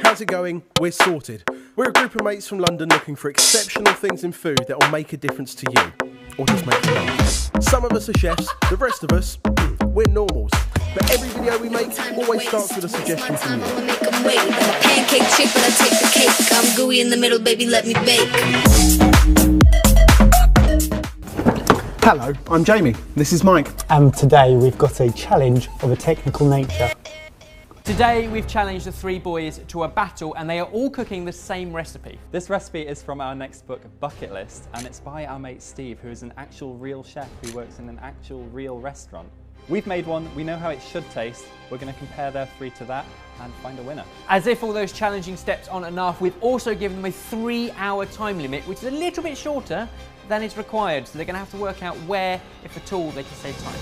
How's it going? We're sorted. We're a group of mates from London looking for exceptional things in food that will make a difference to you, or just make you laugh. Some of us are chefs, the rest of us, we're normals. But every video we make always starts with a suggestion from you. I'm a pancake chick, but I take the cake. I'm gooey in the middle, baby, let me bake. Hello, I'm Jamie. This is Mike. And today we've got a challenge of a technical nature. Today we've challenged the three boys to a battle and they are all cooking the same recipe. This recipe is from our next book, Bucket List, and it's by our mate Steve, who is an actual real chef who works in an actual real restaurant. We've made one, we know how it should taste, we're going to compare their three to that and find a winner. As if all those challenging steps aren't enough, we've also given them a 3-hour time limit, which is a little bit shorter than is required, so they're going to have to work out where, if at all, they can save time.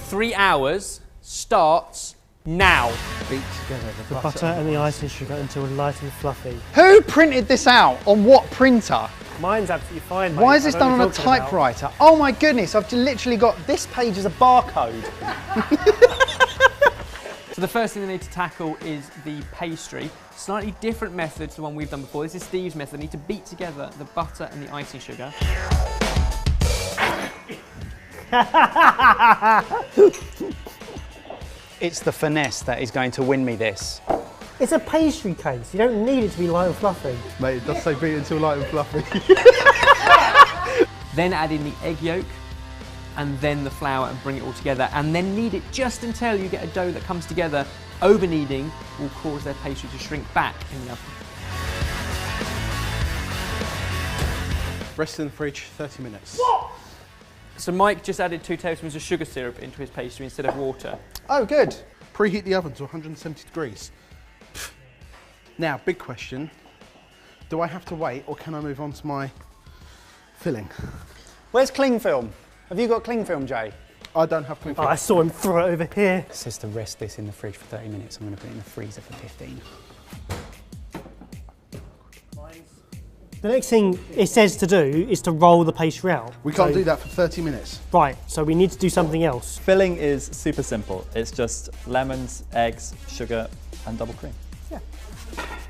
3 hours starts now. Beat together The butter and the icing sugar until light and fluffy. Who printed this out? On what printer? Mine's absolutely fine, mate. Why is this I've done on only a talked about- typewriter? Oh my goodness, I've literally got this page as a barcode. So the first thing they need to tackle is the pastry. Slightly different method to the one we've done before. This is Steve's method. They need to beat together the butter and the icing sugar. It's the finesse that is going to win me this. It's a pastry case. You don't need it to be light and fluffy. Mate, it does say beat until light and fluffy. Then add in the egg yolk and then the flour and bring it all together, and then knead it just until you get a dough that comes together. Over kneading will cause their pastry to shrink back in the oven. Rest in the fridge, 30 minutes. So Mike just added 2 tablespoons of sugar syrup into his pastry instead of water. Oh, good. Preheat the oven to 170 degrees. Now, big question. Do I have to wait or can I move on to my filling? Where's cling film? Have you got cling film, Jay? I don't have cling Oh, film. I saw him throw it over here. It says to rest this in the fridge for 30 minutes. I'm going to put it in the freezer for 15. The next thing it says to do is to roll the pastry out. We can't So- do that for 30 minutes. Right, so we need to do something else. Filling is super simple. It's just lemons, eggs, sugar, and double cream. I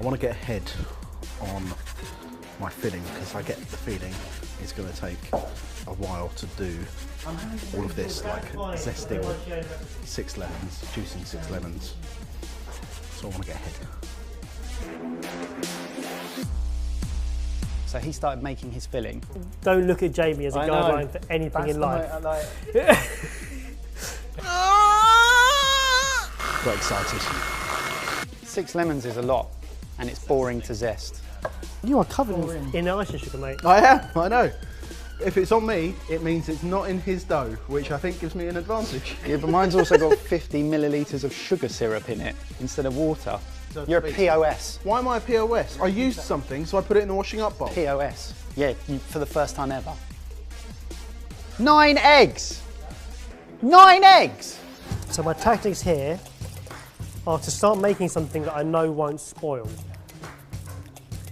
want to get ahead on my filling because I get the feeling it's going to take a while to do all of this, like zesting 6 lemons, juicing 6 lemons. So I want to get ahead. So he started making his filling. Don't look at Jamie as a I know. guideline for anything in life. Got excited. 6 lemons is a lot, and it's boring to zest. You are covered in icing sugar, mate. I am, I know. If it's on me, it means it's not in his dough, which I think gives me an advantage. Yeah, but mine's also got 50 millilitres of sugar syrup in it instead of water. You're a POS. Why am I a POS? I used something, so I put it in the washing up bowl. POS. Yeah, for the first time ever. 9 eggs! 9 eggs! So my tactics here are to start making something that I know won't spoil,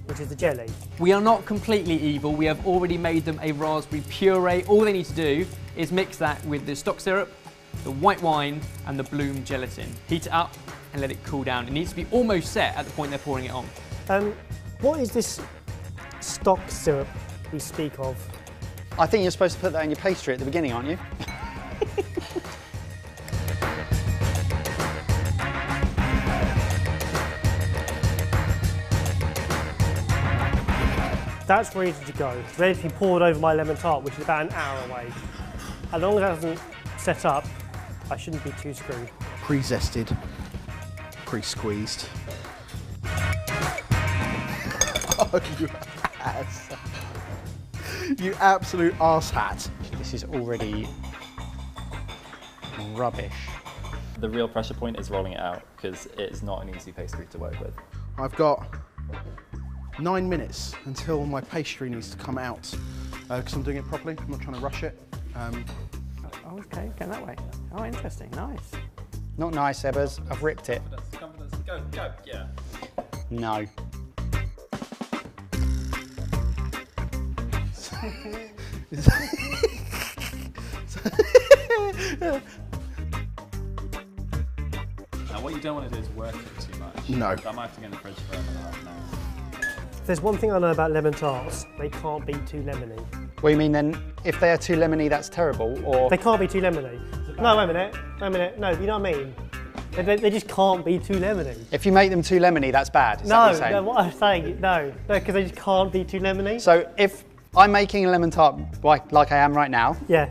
which is the jelly. We are not completely evil. We have already made them a raspberry puree. All they need to do is mix that with the stock syrup, the white wine, and the bloom gelatin. Heat it up and let it cool down. It needs to be almost set at the point they're pouring it on. What is this stock syrup we speak of? I think you're supposed to put that in your pastry at the beginning, aren't you? That's ready to go. It's ready to be poured over my lemon tart, which is about an hour away. As long as that doesn't set up, I shouldn't be too screwed. Pre-zested, pre-squeezed. Oh, you ass. You absolute arse hat. This is already rubbish. The real pressure point is rolling it out because it's not an easy pastry to work with. I've got 9 minutes until my pastry needs to come out because I'm doing it properly. I'm not trying to rush it. Oh, okay, go that way. Oh, interesting, nice. Not nice, Ebbers. I've ripped it. Confidence, go, yeah. No. Now what you don't want to do is work it too much. much. No. That might have to go in the fridge for another half an hour. If there's one thing I know about lemon tarts, they can't be too lemony. What do you mean then, if they are too lemony, that's terrible, or? They can't be too lemony. No, wait a minute. No, you know what I mean? They just can't be too lemony. If you make them too lemony, that's bad, is that what you're saying? No, what I'm saying, no, because they just can't be too lemony. So if I'm making a lemon tart like I am right now, Yeah.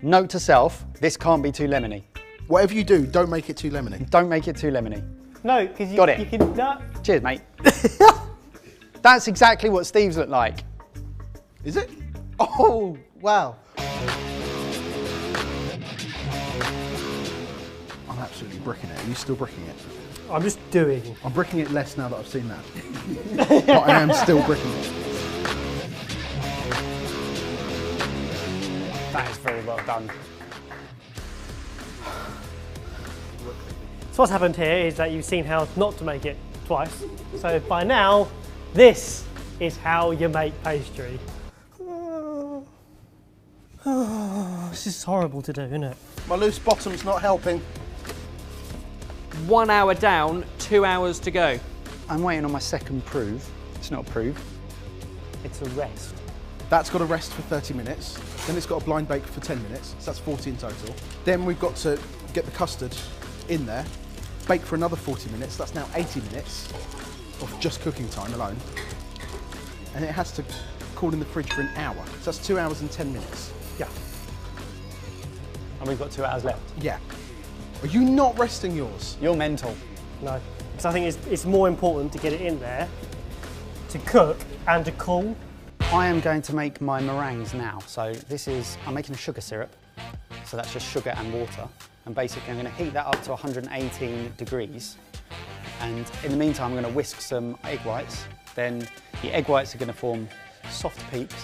note to self, this can't be too lemony. Whatever you do, don't make it too lemony. Don't make it too lemony. No, because Got it. you can. No. Cheers, mate. That's exactly what Steve's look like. Is it? Oh, wow. I'm absolutely bricking it. Are you still bricking it? I'm just doing. I'm bricking it less now that I've seen that. But I am still bricking it. That is very well done. So what's happened here is that you've seen how not to make it twice. So by now, this is how you make pastry. This is horrible to do, isn't it? My loose bottom's not helping. 1 hour down, 2 hours to go. I'm waiting on my second prove. It's not a prove. It's a rest. That's got to rest for 30 minutes. Then it's got to blind bake for 10 minutes. So that's 40 in total. Then we've got to get the custard in there, bake for another 40 minutes. That's now 80 minutes of just cooking time alone. And it has to cool in the fridge for an hour. So that's 2 hours and 10 minutes. Yeah. And we've got 2 hours left. Yeah. Are you not resting yours? You're mental. No. Because I think it's more important to get it in there, to cook and to cool. I am going to make my meringues now. So I'm making a sugar syrup. So that's just sugar and water. And basically I'm going to heat that up to 118 degrees. And in the meantime, I'm going to whisk some egg whites. Then the egg whites are going to form soft peaks.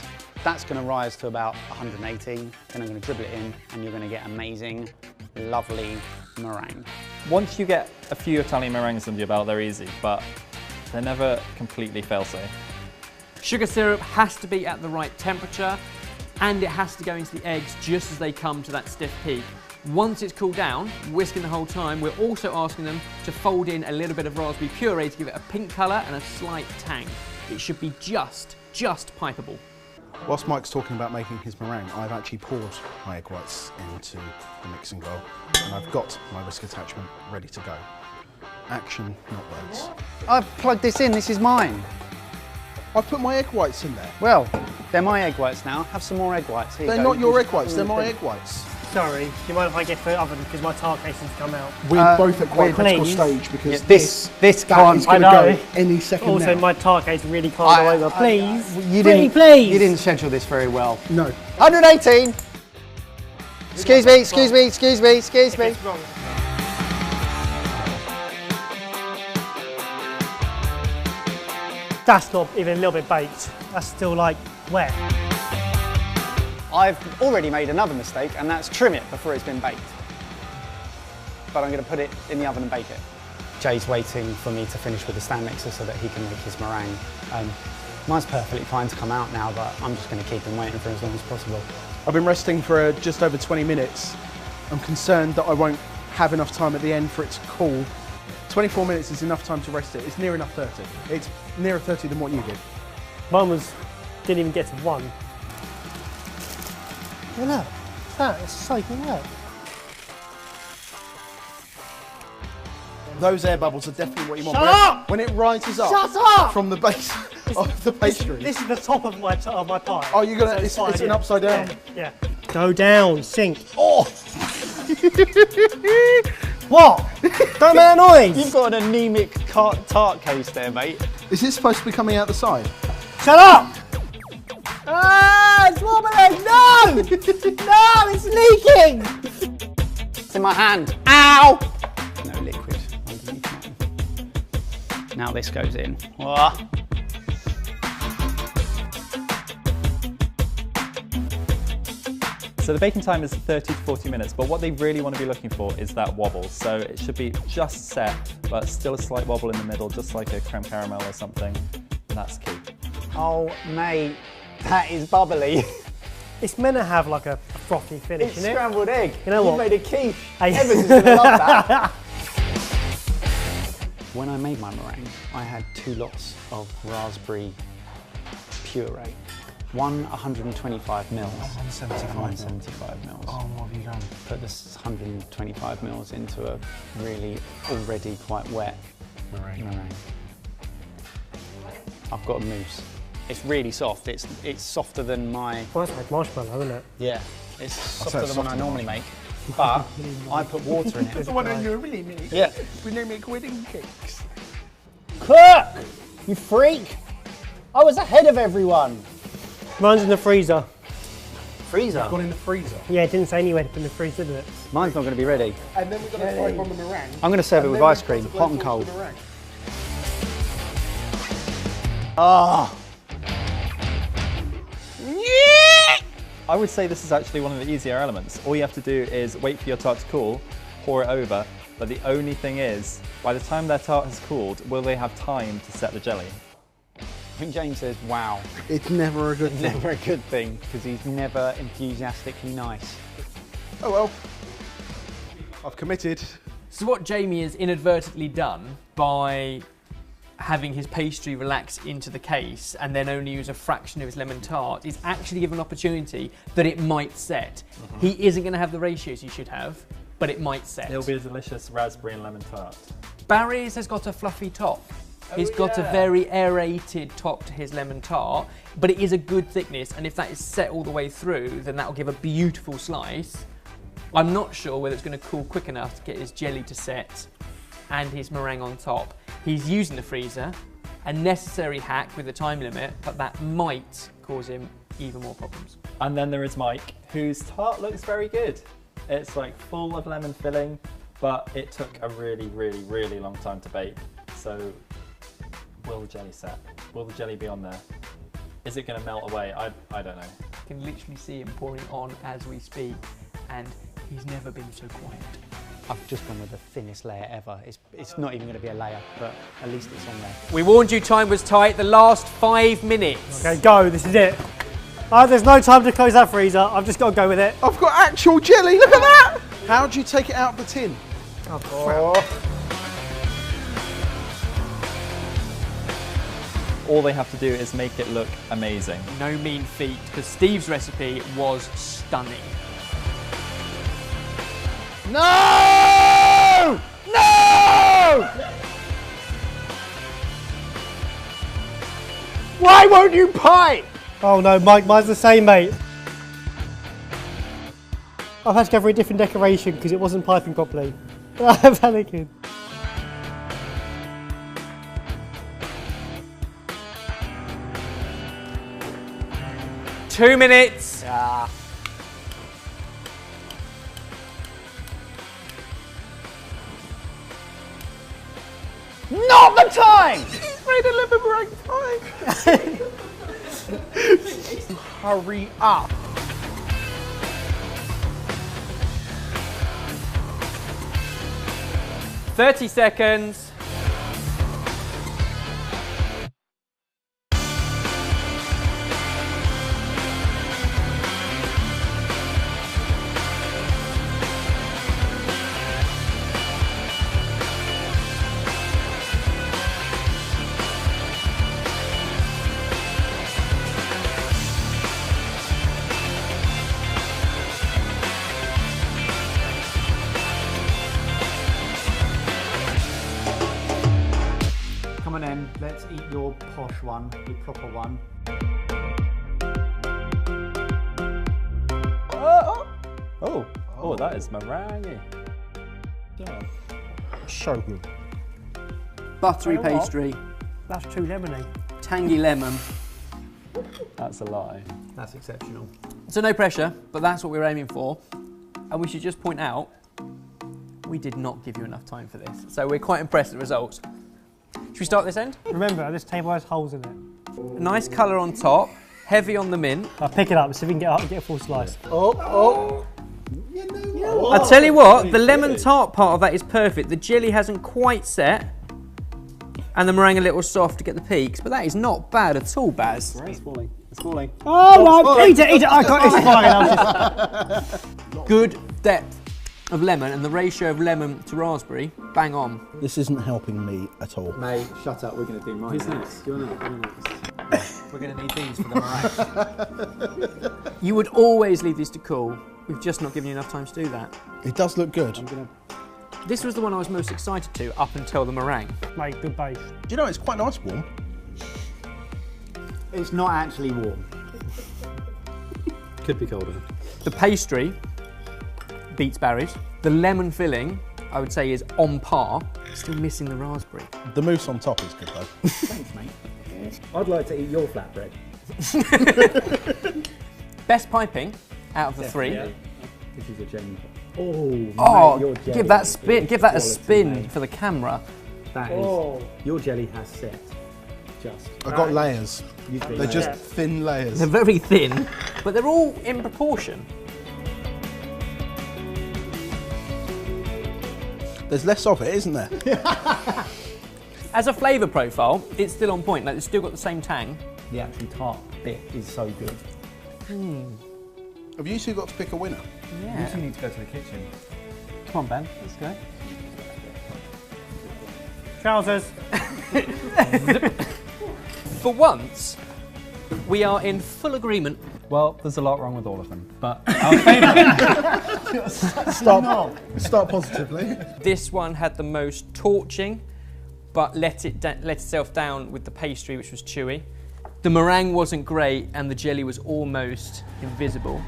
That's going to rise to about 118. Then I'm going to dribble it in and you're going to get amazing, lovely meringue. Once you get a few Italian meringues under your belt, they're easy, but they're never completely fail-safe. Sugar syrup has to be at the right temperature and it has to go into the eggs just as they come to that stiff peak. Once it's cooled down, whisking the whole time, we're also asking them to fold in a little bit of raspberry puree to give it a pink colour and a slight tang. It should be just pipeable. Whilst Mike's talking about making his meringue, I've actually poured my egg whites into the mixing bowl and I've got my whisk attachment ready to go. Action, not words. I've plugged this in, this is mine. I've put my egg whites in there. Well, they're my egg whites now. Have some more egg whites. Here you They're go. not your egg whites, they're my egg whites. Sorry, do you mind if I get the oven because my tart case has come out? We're both at quite a critical please. stage because Yeah, this that can't. is going to I go know. any second Also, now. my tart case really can't go over. Please, You pretty didn't, please. You didn't schedule this very well. No. 118. Excuse me, excuse me, excuse me, excuse me. It's wrong. That's not even a little bit baked. That's still like wet. I've already made another mistake, and that's trim it before it's been baked. But I'm going to put it in the oven and bake it. Jay's waiting for me to finish with the stand mixer so that he can make his meringue. Mine's perfectly fine to come out now, but I'm just going to keep him waiting for as long as possible. I've been resting for just over 20 minutes. I'm concerned that I won't have enough time at the end for it to cool. 24 minutes is enough time to rest it. It's near enough 30. It's nearer 30 than what you did. Mine didn't even get to 1. Look, that is soaking wet. Those air bubbles are definitely what you want. Shut up! When it rises up Shut up! from the base of the pastry. This is the top of my pie. Oh, you're gonna, So it's fine, an upside down. Yeah. Go down, sink. Oh! What? Don't make a noise. You've got an anemic tart case there, mate. Is this supposed to be coming out the side? Shut up! Ah, it's wobbling! No! No, it's leaking! It's in my hand. Ow! No liquid underneath mine. Now this goes in. Whoa. So the baking time is 30 to 40 minutes, but what they really want to be looking for is that wobble. So it should be just set, but still a slight wobble in the middle, just like a creme caramel or something. And that's key. Oh, mate, that is bubbly. It's meant to have like a frothy finish, It's isn't it? scrambled egg. You know what? You've made a quiche. Hey. Evans is going to love that. when I made my meringue, I had 2 lots of raspberry puree. One 125 mils. 175 mils. Oh, what have you done? Put this 125 mils into a really already quite wet meringue. I've got a mousse. It's really soft. It's softer than my... Well, that's like marshmallow, isn't it? Yeah. It's softer than one I normally make. But I put water in it. That's the one I normally make. Yeah. We don't make wedding cakes. Cook! You freak! I was ahead of everyone. Mine's in the freezer. Freezer? Gone in the freezer. Yeah, it didn't say anywhere to put in the freezer, did it? Mine's not going to be ready. And then we're going to throw it on the meringue. I'm going to serve it with ice cream, hot and cold. Ah! I would say this is actually one of the easier elements. All you have to do is wait for your tart to cool, pour it over, but the only thing is, by the time their tart has cooled, will they have time to set the jelly? When James says, wow, It's never a good thing. never a good thing, because he's never enthusiastically nice. Oh well. I've committed. So what Jamie has inadvertently done by having his pastry relax into the case and then only use a fraction of his lemon tart is actually give an opportunity that it might set. He isn't going to have the ratios he should have, but it might set. It'll be a delicious raspberry and lemon tart. Barry's has got a fluffy top. He's got a very aerated top to his lemon tart, but it is a good thickness, and if that is set all the way through, then that'll give a beautiful slice. I'm not sure whether it's going to cool quick enough to get his jelly to set and his meringue on top. He's using the freezer, a necessary hack with the time limit, but that might cause him even more problems. And then there is Mike, whose tart looks very good. It's like full of lemon filling, but it took a really, really, really long time to bake. So will the jelly set? Will the jelly be on there? Is it going to melt away? I don't know. You can literally see him pouring on as we speak, and he's never been so quiet. I've just gone with the thinnest layer ever. It's not even going to be a layer, but at least it's on there. We warned you time was tight, the last 5 minutes. Okay, go, this is it. There's no time to close that freezer. I've just got to go with it. I've got actual jelly, look at that! How do you take it out of the tin? All they have to do is make it look amazing. No mean feat, because Steve's recipe was stunning. No! No! Why won't you pipe? Oh no, Mike, mine's the same, mate. I've had to go for a different decoration because it wasn't piping properly. I'm panicking. Two minutes. Ah. Not the time! He's made a lemon meringue pie. Hurry up. "30 seconds. Come on in, let's eat your posh one, your proper one. Oh, that is meringue. So good. Buttery You know what? pastry, That's too lemony. tangy lemon. That's a lie. That's exceptional. So no pressure, but that's what we're aiming for. And we should just point out, we did not give you enough time for this. So we're quite impressed with the results. Should we start this end? Remember, this table has holes in it. A nice colour on top, heavy on the mint. I'll pick it up so we can get a full slice. I'll tell you what, the lemon tart part of that is perfect. The jelly hasn't quite set, and the meringue a little soft to get the peaks, but that is not bad at all, Baz. It's falling. It's falling. Oh no, eat it, eat it. I got it's fine. Good depth of lemon and the ratio of lemon to raspberry, bang on. This isn't helping me at all. Mate, shut up, we're going to do mine. Who's next? You're next. We're going to need these for the meringue. You would always leave these to cool. We've just not given you enough time to do that. It does look good. This was the one I was most excited to up until the meringue. Mate, good base. Do you know, it's quite nice warm. It's not actually warm. Could be colder. The pastry beats Barry's. The lemon filling, I would say, is on par. Still missing the raspberry. The mousse on top is good though. Thanks, mate. I'd like to eat your flatbread. Best piping out of the three. This is a Jamie. Oh, mate, your jelly give that spin! Give that a quality, spin mate. for the camera. That is. Your jelly has set. Just. I've got layers. You've been They're there. just thin layers. They're very thin, but they're all in proportion. There's less of it, isn't there? As a flavour profile, it's still on point. Like it's still got the same tang. The actual tart bit is so good. Have you two got to pick a winner? Yeah. You two need to go to the kitchen. Come on, Ben, let's go. Trousers. For once, we are in full agreement. Well, there's a lot wrong with all of them, but our favourite. Start positively. This one had the most torching, but let itself down with the pastry, which was chewy. The meringue wasn't great, and the jelly was almost invisible.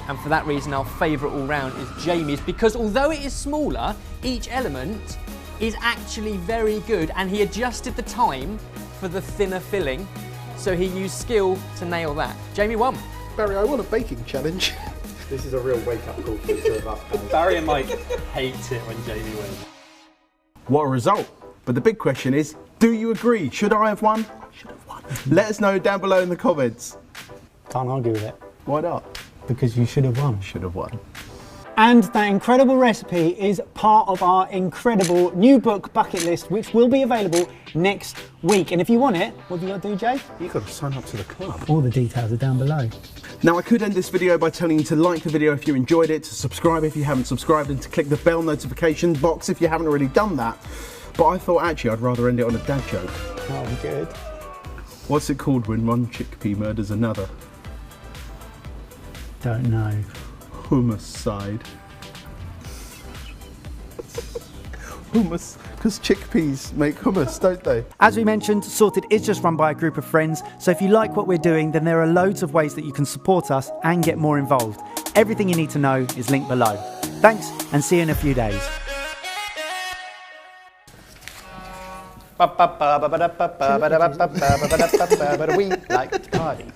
And for that reason, our favourite all round is Jamie's, because although it is smaller, each element is actually very good, and he adjusted the time for the thinner filling, so he used skill to nail that. Jamie won. Barry, I want a baking challenge. This is a real wake-up call for the two of us. Barry and Mike hate it when Jamie wins. What a result. But the big question is, do you agree? Should I have won? I should have won. Let us know down below in the comments. Can't argue with it. Why not? Because you should have won. Should have won. And that incredible recipe is part of our incredible new book bucket list, which will be available next week. And if you want it, what have you got to do, Jay? You've got to sign up to the club. All the details are down below. Now, I could end this video by telling you to like the video if you enjoyed it, to subscribe if you haven't subscribed, and to click the bell notification box if you haven't already done that. But I thought actually I'd rather end it on a dad joke. Oh, good. What's it called when one chickpea murders another? Don't know. Hummus-side. Hummus, because chickpeas make hummus, don't they? As we mentioned, Sorted is just run by a group of friends, so if you like what we're doing, then there are loads of ways that you can support us and get more involved. Everything you need to know is linked below. Thanks, and see you in a few days. We like to party.